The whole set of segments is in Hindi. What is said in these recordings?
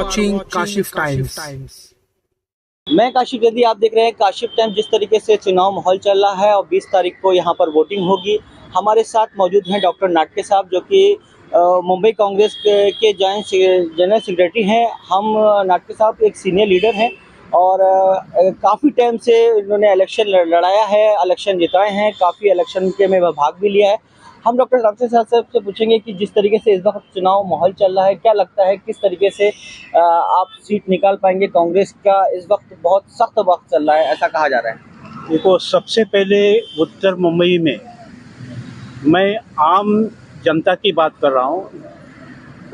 watching Kashif Times. मैं काशिफ यदि आप देख रहे हैं काशिफ टाइम। जिस तरीके से चुनाव माहौल चल रहा है और 20 तारीख को यहाँ पर वोटिंग होगी। हमारे साथ मौजूद हैं डॉक्टर नाटके साहब, जो कि मुंबई कांग्रेस के जॉइंट जनरल सेक्रेटरी हैं। हम नाटके साहब एक सीनियर लीडर हैं और काफ़ी टाइम से इन्होंने इलेक्शन लड़ाया है, इलेक्शन जिताए हैं, काफ़ी इलेक्शन के में भाग भी लिया है। हम डॉक्टर नाटके साहब से पूछेंगे कि जिस तरीके से इस वक्त चुनाव माहौल चल रहा है, क्या लगता है किस तरीके से आप सीट निकाल पाएंगे? कांग्रेस का इस वक्त बहुत सख्त वक्त चल रहा है, ऐसा कहा जा रहा है। देखो, सबसे पहले उत्तर मुंबई में मैं आम जनता की बात कर रहा हूँ,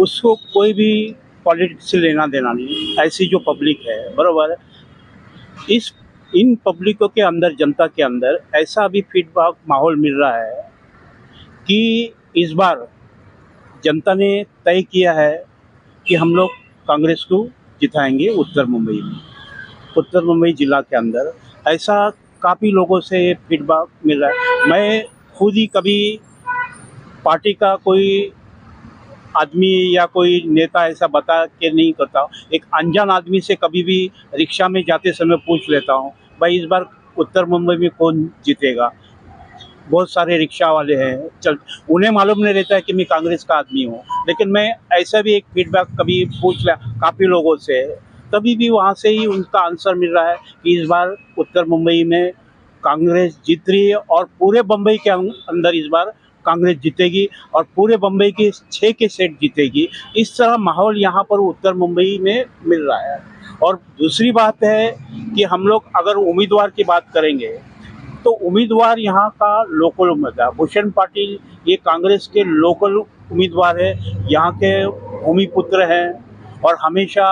उसको कोई भी पॉलिटिक्स से लेना देना नहीं। ऐसी जो पब्लिक है, बराबर, इन पब्लिकों के अंदर, जनता के अंदर ऐसा अभी फीडबैक माहौल मिल रहा है कि इस बार जनता ने तय किया है कि हम लोग कांग्रेस को जिताएंगे उत्तर मुंबई में, उत्तर मुंबई जिला के अंदर। ऐसा काफ़ी लोगों से फीडबैक मिल रहा है। मैं खुद ही कभी पार्टी का कोई आदमी या कोई नेता ऐसा बता के नहीं करता। एक अनजान आदमी से कभी भी रिक्शा में जाते समय पूछ लेता हूँ, भाई इस बार उत्तर मुंबई में कौन जीतेगा। बहुत सारे रिक्शा वाले हैं, उन्हें मालूम नहीं रहता है कि मैं कांग्रेस का आदमी हूँ, लेकिन मैं ऐसा भी एक फीडबैक कभी पूछ लिया काफ़ी लोगों से, तभी भी वहाँ से ही उनका आंसर मिल रहा है कि इस बार उत्तर मुंबई में कांग्रेस जीत रही है और पूरे बम्बई के अंदर इस बार कांग्रेस जीतेगी और पूरे बम्बई की 6 के सेट जीतेगी। इस तरह माहौल यहाँ पर उत्तर मुंबई में मिल रहा है। और दूसरी बात है कि हम लोग अगर उम्मीदवार की बात करेंगे तो उम्मीदवार यहाँ का लोकल उम्मीदवार भूषण पाटिल, ये कांग्रेस के लोकल उम्मीदवार है, यहाँ के भूमिपुत्र हैं और हमेशा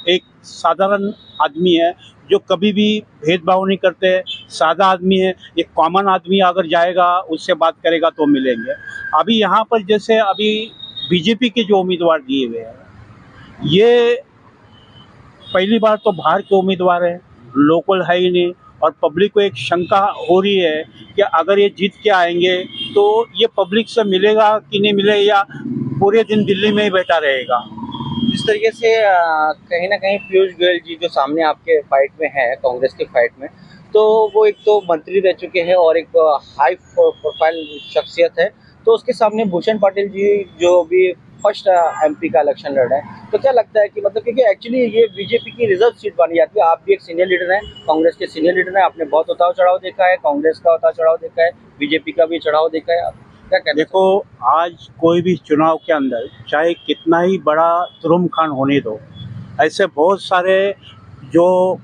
एक साधारण आदमी है जो कभी भी भेदभाव नहीं करते, सादा आदमी है। एक कॉमन आदमी अगर जाएगा, उससे बात करेगा तो मिलेंगे। अभी यहाँ पर जैसे अभी बीजेपी के जो उम्मीदवार दिए हुए हैं, ये पहली बार तो बाहर के उम्मीदवार हैं, लोकल है ही नहीं। और पब्लिक को एक शंका हो रही है कि अगर ये जीत के आएंगे तो ये पब्लिक से मिलेगा कि नहीं मिलेगा, या पूरे दिन दिल्ली में ही बैठा रहेगा। जिस तरीके से कहीं ना कहीं पीयूष गोयल जी जो सामने आपके फाइट में है, कांग्रेस के फाइट में, तो वो एक तो मंत्री रह चुके हैं और एक हाई प्रोफाइल शख्सियत है, तो उसके सामने भूषण पाटिल जी जो भी फर्स्ट एमपी का इलेक्शन लड़ रहे हैं, तो क्या लगता है कि मतलब, क्योंकि एक्चुअली ये बीजेपी की रिजर्व सीट बनी जाती है। आप भी एक सीनियर लीडर हैं, कांग्रेस के सीनियर लीडर हैं, आपने बहुत उतार चढ़ाव देखा है, कांग्रेस का उतार चढ़ाव देखा है, बीजेपी का भी चढ़ाव देखा है, आप क्या कहते हैं? देखो, आज कोई भी चुनाव के अंदर चाहे कितना ही बड़ा तुरुम खान होने दो, ऐसे बहुत सारे जो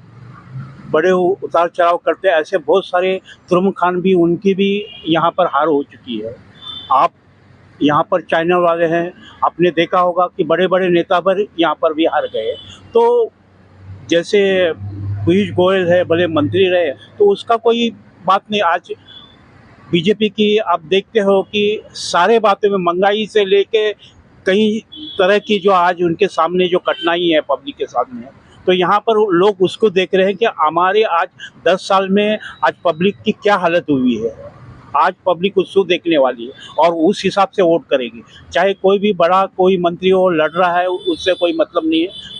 बड़े उतार चढ़ाव करते हैं, ऐसे बहुत सारे तुरुम खान भी, उनकी भी यहाँ पर हार हो चुकी है। आप यहाँ पर चैनल वाले हैं, आपने देखा होगा कि बड़े बड़े नेता पर यहाँ पर भी हार गए। तो जैसे पीयूष गोयल है, भले मंत्री रहे, तो उसका कोई बात नहीं। आज बीजेपी की आप देखते हो कि सारे बातों में महंगाई से लेके कई तरह की जो आज उनके सामने जो कठिनाई है पब्लिक के सामने, तो यहाँ पर लोग उसको देख रहे हैं कि हमारे आज 10 साल में आज पब्लिक की क्या हालत हुई है। आज पब्लिक उसको देखने वाली है और उस हिसाब से वोट करेगी। चाहे कोई भी बड़ा कोई मंत्री हो, लड़ रहा है, उससे कोई मतलब नहीं है।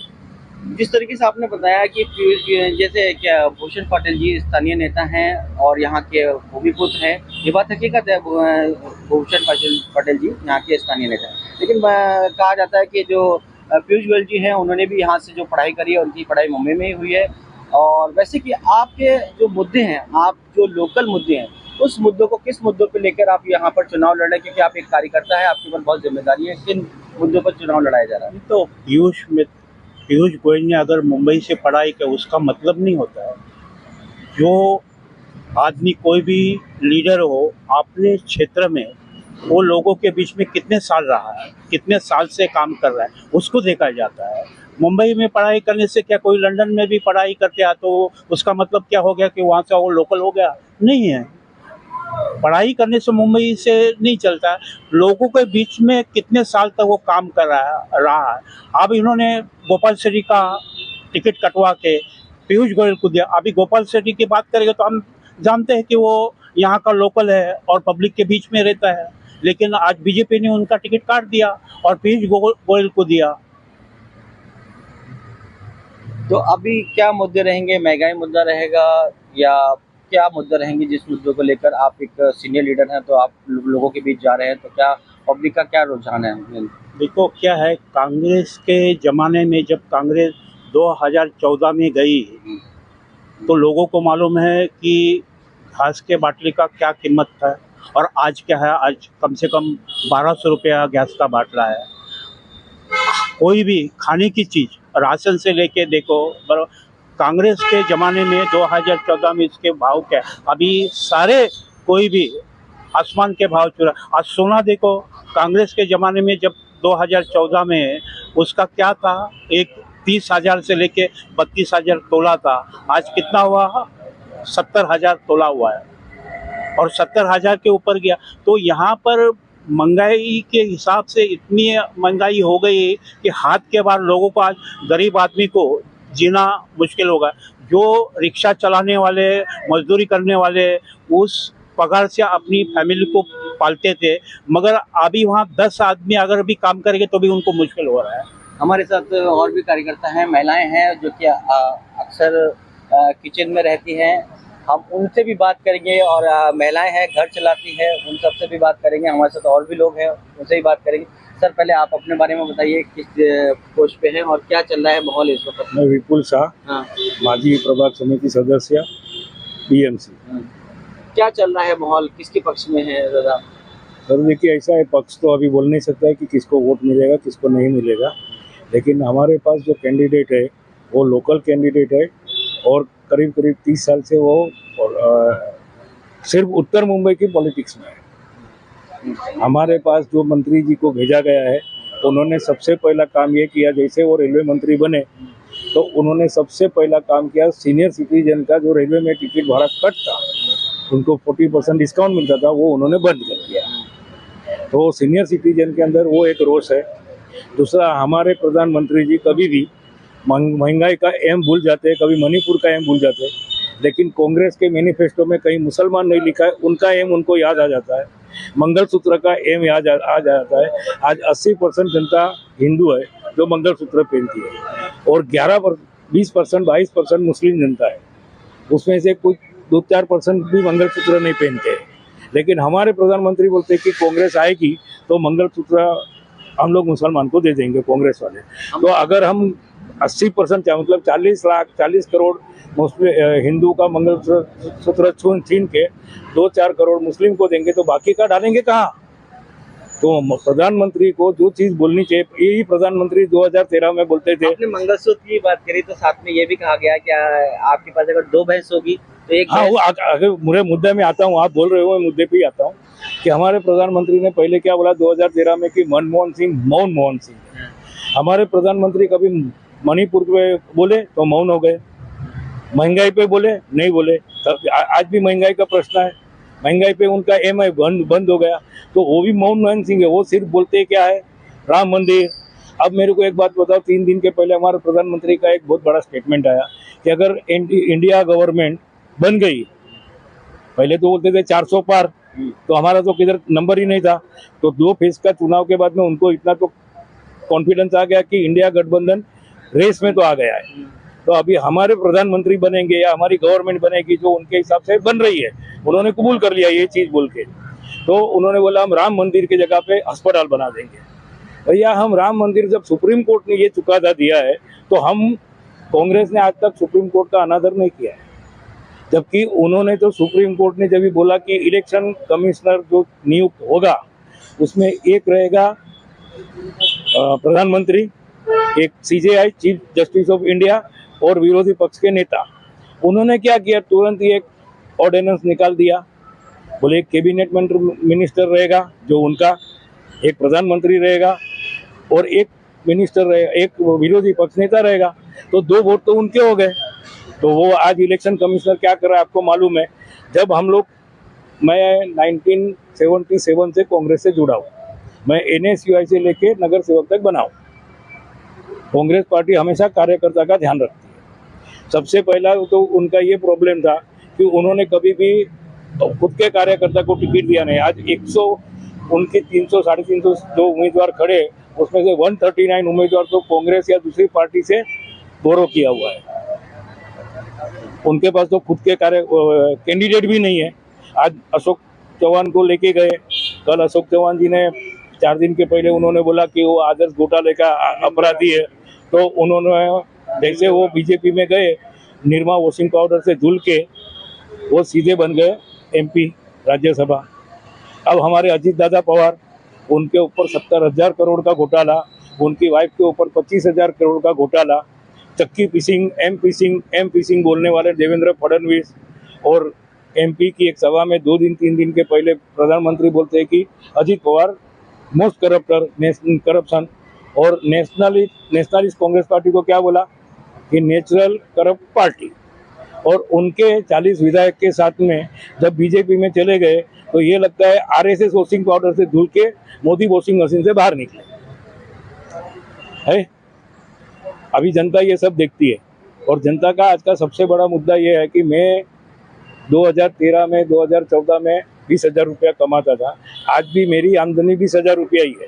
जिस तरीके से आपने बताया कि जैसे क्या भूषण पाटिल जी स्थानीय नेता हैं और यहाँ के भूमिपुत्र हैं, ये बात हकीकत है। भूषण पाटिल जी यहाँ के स्थानीय नेता हैं, लेकिन कहा जाता है कि जो पीयूष गोयल जी हैं, उन्होंने भी यहाँ से जो पढ़ाई करी है, उनकी पढ़ाई मुंबई में ही हुई है। और वैसे कि आपके जो मुद्दे हैं, आप जो लोकल मुद्दे हैं, उस मुद्दों को, किस मुद्दों पर लेकर आप यहाँ पर चुनाव लड़ रहे हैं? क्योंकि आप एक कार्यकर्ता है, आपके ऊपर बहुत जिम्मेदारी है, किन मुद्दों पर चुनाव लड़ाया जा रहा है? तो पीयूष गोयल ने अगर मुंबई से पढ़ाई किया, उसका मतलब नहीं होता है। जो आदमी कोई भी लीडर हो अपने क्षेत्र में, वो लोगों के बीच में कितने साल रहा है, कितने साल से काम कर रहा है, उसको देखा जाता है। मुंबई में पढ़ाई करने से क्या, कोई लंदन में भी पढ़ाई करते हैं तो उसका मतलब क्या हो गया कि वहाँ से वो लोकल हो गया? नहीं है। पढ़ाई करने से मुंबई से नहीं चलता। लोगों के बीच में कितने साल तक वो काम कर रहा है। अब इन्होंने गोपाल शेट्टी का टिकट कटवा के पीयूष गोयल को दिया। अभी गोपाल शेट्टी की बात करेंगे तो हम जानते हैं कि वो यहाँ का लोकल है और पब्लिक के बीच में रहता है, लेकिन आज बीजेपी ने उनका टिकट काट दिया और पीयूष गोयल को दिया। तो अभी क्या मुद्दे रहेंगे, महंगाई मुद्दा रहेगा या क्या मुद्दे रहेंगे जिस मुद्दों को लेकर आप एक सीनियर लीडर हैं तो आप लोगों के बीच जा रहे हैं, तो क्या पब्लिक का क्या रुझान है? देखो क्या है, कांग्रेस के ज़माने में जब कांग्रेस 2014 में गई तो लोगों को मालूम है कि घास के बाटली का क्या कीमत था और आज क्या है। आज कम से कम 1200 रुपया गैस का बाटला है। कोई भी खाने की चीज़ राशन से लेके देखो, कांग्रेस के ज़माने में 2014 में इसके भाव क्या, अभी सारे कोई भी आसमान के भाव चुरा। आज सोना देखो, कांग्रेस के ज़माने में जब 2014 में उसका क्या था, एक 30,000 से लेके 32,000 तोला था। आज कितना हुआ? 70,000 तोला हुआ है और 70,000 के ऊपर गया। तो यहाँ पर महंगाई के हिसाब से इतनी महंगाई हो गई कि हाथ के बाहर लोगों को, आज गरीब आदमी को जीना मुश्किल होगा। जो रिक्शा चलाने वाले, मजदूरी करने वाले उस पगार से अपनी फैमिली को पालते थे, मगर अभी वहाँ 10 आदमी अगर भी काम करेंगे तो भी उनको मुश्किल हो रहा है। हमारे साथ और भी कार्यकर्ता हैं, महिलाएं हैं जो कि अक्सर किचन में रहती हैं। हम उनसे भी बात करेंगे और महिलाएं हैं, घर चलाती है, उन सबसे भी बात करेंगे। हमारे साथ और भी लोग हैं, उनसे भी बात करेंगे। सर, पहले आप अपने बारे में बताइए, किस पोस्ट पे हैं और क्या चल रहा है माहौल इस वक्त? मैं विपुल शाह, हाँ। माजी प्रभाग समिति सदस्य, बीएमसी। क्या चल रहा है माहौल, किसके पक्ष में है दादा? सर देखिए, ऐसा है, पक्ष तो अभी बोल नहीं सकता है कि किसको वोट मिलेगा किसको नहीं मिलेगा, लेकिन हमारे पास जो कैंडिडेट है वो लोकल कैंडिडेट है और करीब करीब 30 साल से वो सिर्फ उत्तर मुंबई की पॉलिटिक्स में है। हमारे पास जो मंत्री जी को भेजा गया है, उन्होंने सबसे पहला काम ये किया, जैसे वो रेलवे मंत्री बने तो उन्होंने सबसे पहला काम किया, सीनियर सिटीजन का जो रेलवे में टिकट भाड़ा कट था, उनको 40% डिस्काउंट मिलता था, वो उन्होंने बंद कर दिया। तो सीनियर सिटीजन के अंदर वो एक रोष है। दूसरा, हमारे प्रधानमंत्री जी कभी भी महंगाई का एम भूल जाते हैं, कभी मणिपुर का एम भूल जाते हैं, लेकिन कांग्रेस के मैनिफेस्टो में कहीं मुसलमान नहीं लिखा है, उनका एम उनको याद आ जाता है। मंगलसूत्र का एम याद आ जाता है। आज 80% जनता हिंदू है जो मंगलसूत्र पहनती है और 20%, 22% मुस्लिम जनता है, उसमें से कुछ 2-4% भी मंगलसूत्र नहीं पहनते हैं। लेकिन हमारे प्रधानमंत्री बोलते हैं कि कांग्रेस आएगी तो मंगलसूत्र हम लोग मुसलमान को दे देंगे, कांग्रेस वाले। तो अगर हम 80% मतलब 40 करोड़ मुस्लिम हिंदू का मंगलसूत्र छीन के 2-4 करोड़ मुस्लिम को देंगे तो बाकी का डालेंगे कहाँ? तो प्रधानमंत्री को जो चीज बोलनी चाहिए, यही प्रधानमंत्री 2013 में बोलते थे। आपने मंगलसूत्र की बात करी तो साथ में ये भी कहा गया कि आपके पास अगर 2 भैंस होगी तो एक हाँ, वो अगर मुझे मुद्दे में आता हूँ, आप बोल रहे हो, मैं मुद्दे पे ही आता हूँ कि हमारे प्रधानमंत्री ने पहले क्या बोला 2013 में कि मनमोहन सिंह। हमारे प्रधानमंत्री कभी मणिपुर पे बोले तो मौन हो गए, महंगाई पे बोले नहीं बोले। आज भी महंगाई का प्रश्न है, महंगाई पे उनका एम आई बंद हो गया, तो वो भी मनमोहन सिंह है, वो सिर्फ बोलते क्या है राम मंदिर। अब मेरे को एक बात बताओ, 3 दिन के पहले हमारे प्रधानमंत्री का एक बहुत बड़ा स्टेटमेंट आया कि अगर इंडिया गवर्नमेंट बन गई, पहले तो बोलते थे 400 पार, तो हमारा तो किधर नंबर ही नहीं था। तो 2 फेज का चुनाव के बाद में उनको इतना तो कॉन्फिडेंस आ गया कि इंडिया गठबंधन रेस में तो आ गया है। तो अभी हमारे प्रधानमंत्री बनेंगे या हमारी गवर्नमेंट बनेगी जो उनके हिसाब से बन रही है, उन्होंने कबूल कर लिया ये चीज बोल के। तो उन्होंने बोला हम राम मंदिर की जगह पे अस्पताल बना देंगे। भैया, हम राम मंदिर, जब सुप्रीम कोर्ट ने ये चुकादा दिया है तो हम, कांग्रेस ने आज तक सुप्रीम कोर्ट का अनादर नहीं किया है, जबकि उन्होंने तो सुप्रीम कोर्ट ने जब भी बोला कि इलेक्शन कमिश्नर जो नियुक्त होगा उसमें एक रहेगा प्रधानमंत्री, एक CJI chief justice of India और विरोधी पक्ष के नेता। उन्होंने क्या किया, तुरंत ही एक ऑर्डिनेंस निकाल दिया, बोले एक कैबिनेट मिनिस्टर रहेगा जो उनका, एक प्रधानमंत्री रहेगा और एक मिनिस्टर रहेगा, एक विरोधी पक्ष नेता रहेगा। तो 2 वोट तो उनके हो गए। तो वो आज इलेक्शन कमिश्नर क्या कर रहा है आपको मालूम है? जब हम लोग, मैं 1977 से कांग्रेस से जुड़ा हूँ, मैं NSUI से लेके नगर सेवक तक बना हूँ। कांग्रेस पार्टी हमेशा कार्यकर्ता का ध्यान रखती है। सबसे पहला तो उनका ये प्रॉब्लम था कि उन्होंने कभी भी खुद के कार्यकर्ता को टिकट दिया नहीं। आज 100 उनके 300 साढ़े 300 जो उम्मीदवार खड़े, उसमें से 139 उम्मीदवार तो कांग्रेस या दूसरी पार्टी से बोरो किया हुआ है। उनके पास तो खुद के कैंडिडेट भी नहीं है। आज अशोक चौहान को लेके गए, कल अशोक चौहान जी ने 4 दिन के पहले उन्होंने बोला कि वो आदर्श घोटाले का अपराधी है, तो उन्होंने जैसे वो बीजेपी में गए, निरमा वॉशिंग पाउडर से धुल के वो सीधे बन गए MP राज्यसभा। अब हमारे अजीत दादा पवार, उनके ऊपर 70,000 करोड़ का घोटाला, उनकी वाइफ के ऊपर 25,000 करोड़ का घोटाला, चक्की फिशिंग, एम फिशिंग बोलने वाले देवेंद्र फडणवीस, और MP की एक सभा में 2 दिन 3 दिन के पहले प्रधानमंत्री बोलते हैं कि अजीत पवार मोस्ट करप्टर, करप्शन, और नेशनलिस्ट कांग्रेस पार्टी को क्या बोला कि नेचुरल करप्ट पार्टी। और उनके 40 विधायक के साथ में जब बीजेपी में चले गए तो ये लगता है RSS वॉशिंग पाउडर से धुल के मोदी वॉशिंग मशीन से बाहर निकले है। अभी जनता ये सब देखती है, और जनता का आज का सबसे बड़ा मुद्दा ये है कि मैं 2013 में 2014 में 20,000 रुपया कमाता था। आज भी मेरी आमदनी 20,000 रुपया ही है,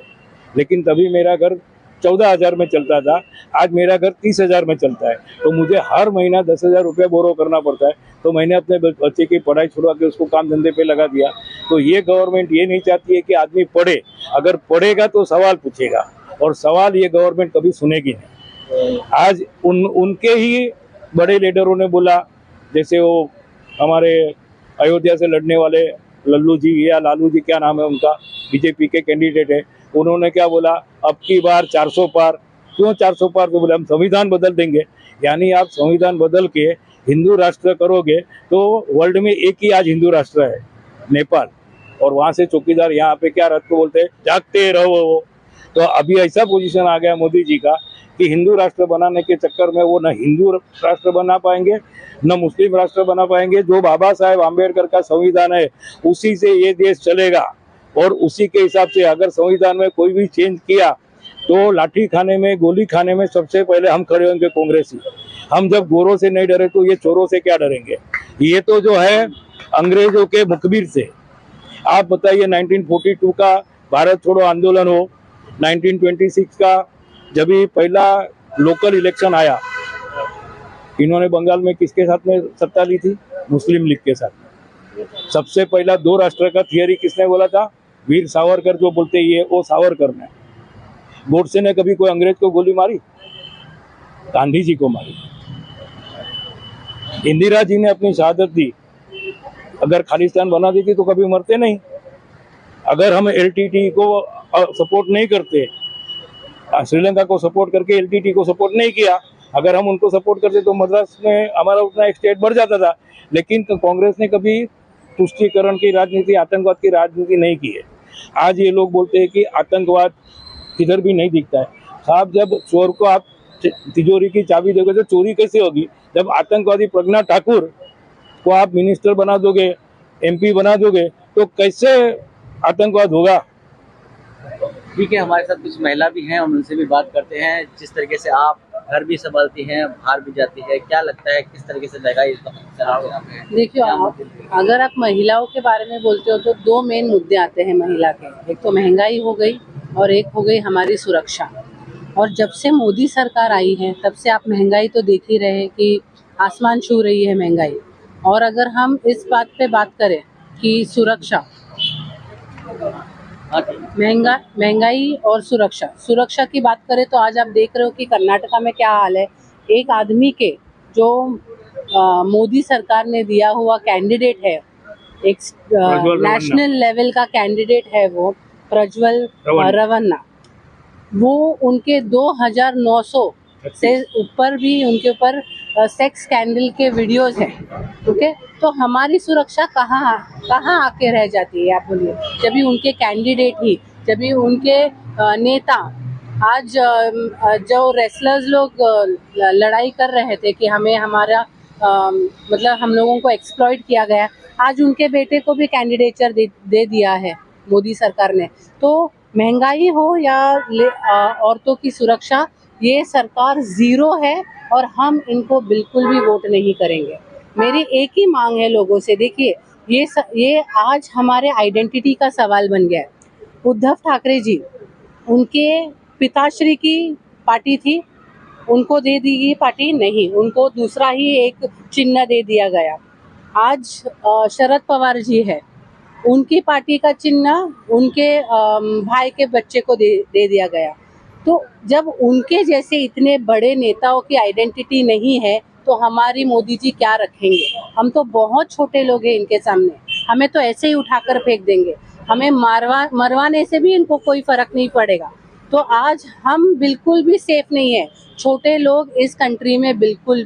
लेकिन तभी मेरा घर 14,000 में चलता था, आज मेरा घर 30,000 में चलता है। तो मुझे हर महीना 10,000 रुपया बोरो करना पड़ता है। तो मैंने अपने बच्चे की पढ़ाई छुड़वा के उसको काम धंधे पे लगा दिया। तो ये गवर्नमेंट ये नहीं चाहती है कि आदमी पढ़े, अगर पढ़ेगा तो सवाल पूछेगा, और सवाल ये गवर्नमेंट कभी सुनेगी नहीं। आज उनके ही बड़े लीडरों ने बोला, जैसे वो हमारे अयोध्या से लड़ने वाले लल्लू जी या लालू जी, क्या नाम है उनका, बीजेपी के कैंडिडेट है, उन्होंने क्या बोला, अब की बार 400 पार। क्यों 400 पार? तो बोले हम संविधान बदल देंगे। यानी आप संविधान बदल के हिंदू राष्ट्र करोगे तो वर्ल्ड में एक ही आज हिंदू राष्ट्र है, नेपाल, और वहाँ से चौकीदार यहाँ पे क्या रात को बोलते हैं, जागते रहो। तो अभी ऐसा पोजीशन आ गया मोदी जी का कि हिंदू राष्ट्र बनाने के चक्कर में वो न हिंदू राष्ट्र बना पाएंगे न मुस्लिम राष्ट्र बना पाएंगे। जो बाबा साहेब आम्बेडकर का संविधान है उसी से ये देश चलेगा, और उसी के हिसाब से अगर संविधान में कोई भी चेंज किया तो लाठी खाने में, गोली खाने में सबसे पहले हम खड़े होंगे कांग्रेसी। हम जब गोरों से नहीं डरे तो ये चोरों से क्या डरेंगे? ये तो जो है अंग्रेजों के मुखबिर से। आप बताइए 1942 का भारत छोड़ो आंदोलन हो, 1926 का जब भी पहला लोकल इलेक्शन आया, इन्होंने बंगाल में किसके साथ में सत्ता ली थी? मुस्लिम लीग के साथ। सबसे पहला 2 राष्ट्र का थियरी किसने बोला था? वीर सावरकर, जो बोलते ये वो सावरकर ने। गोडसे ने कभी कोई अंग्रेज को गोली मारी? गांधी जी को मारी। इंदिरा जी ने अपनी शहादत दी, अगर खालिस्तान बना देती तो कभी मरते नहीं। अगर हम LTT को सपोर्ट नहीं करते, श्रीलंका को सपोर्ट करके LTT को सपोर्ट नहीं किया, अगर हम उनको सपोर्ट करते तो मद्रास में हमारा उतना एक स्टेट बढ़ जाता था। लेकिन तो कांग्रेस ने कभी तुष्टीकरण की राजनीति, आतंकवाद की राजनीति नहीं की है। आज ये लोग बोलते हैं कि आतंकवाद किधर भी नहीं दिखता है। साहब, जब चोर को आप तिजोरी की चाबी दोगे तो चोरी कैसे होगी? जब आतंकवादी प्रज्ञा ठाकुर को आप मिनिस्टर बना दोगे, MP बना दोगे, तो कैसे आतंकवाद होगा? ठीक है, हमारे साथ कुछ महिला भी हैं, हम उनसे भी बात करते हैं। जिस तरीके से आप घर भी संभालती हैं, बाहर भी जाती है, क्या लगता है किस तरीके से महंगाई इस वक्त? देखिए, अगर आप महिलाओं के बारे में बोलते हो तो 2 मेन मुद्दे आते हैं महिला के। एक तो महंगाई हो गई और एक हो गई हमारी सुरक्षा। और जब से मोदी सरकार आई है तब से आप महंगाई तो देख ही रहे कि आसमान छू रही है महंगाई। और अगर हम इस बात पे बात करें कि सुरक्षा, महंगाई और सुरक्षा की बात करें तो आज आप देख रहे हो कि कर्नाटका में क्या हाल है। एक आदमी के जो मोदी सरकार ने दिया हुआ कैंडिडेट है, एक नेशनल लेवल का कैंडिडेट है, वो प्रज्वल रवन्ना, वो उनके 2,900 से ऊपर भी उनके ऊपर सेक्स स्कैंडल के वीडियोस हैं। ओके, तो हमारी सुरक्षा कहाँ आके रह जाती है, आप बोलिए? जब भी उनके कैंडिडेट ही, जब भी उनके नेता, आज जो रेसलर्स लोग लड़ाई कर रहे थे कि हमें हमारा मतलब हम लोगों को एक्सप्लॉइट किया गया, आज उनके बेटे को भी कैंडिडेचर दे दिया है मोदी सरकार ने। तो महंगाई हो या औरतों की सुरक्षा, ये सरकार जीरो है और हम इनको बिल्कुल भी वोट नहीं करेंगे। मेरी एक ही मांग है लोगों से, देखिए ये आज हमारे आइडेंटिटी का सवाल बन गया है। उद्धव ठाकरे जी, उनके पिताश्री की पार्टी थी उनको दे दी गई पार्टी नहीं, उनको दूसरा ही एक चिन्ह दे दिया गया। आज शरद पवार जी है, उनकी पार्टी का चिन्ह उनके भाई के बच्चे को दे दिया गया। तो जब उनके जैसे इतने बड़े नेताओं की आइडेंटिटी नहीं है तो हमारी मोदी जी क्या रखेंगे? हम तो बहुत छोटे लोग हैं इनके सामने, हमें तो ऐसे ही उठाकर फेंक देंगे, हमें मरवाने से भी इनको कोई फर्क नहीं पड़ेगा। तो आज हम बिल्कुल भी सेफ नहीं है, छोटे लोग इस कंट्री में बिल्कुल भी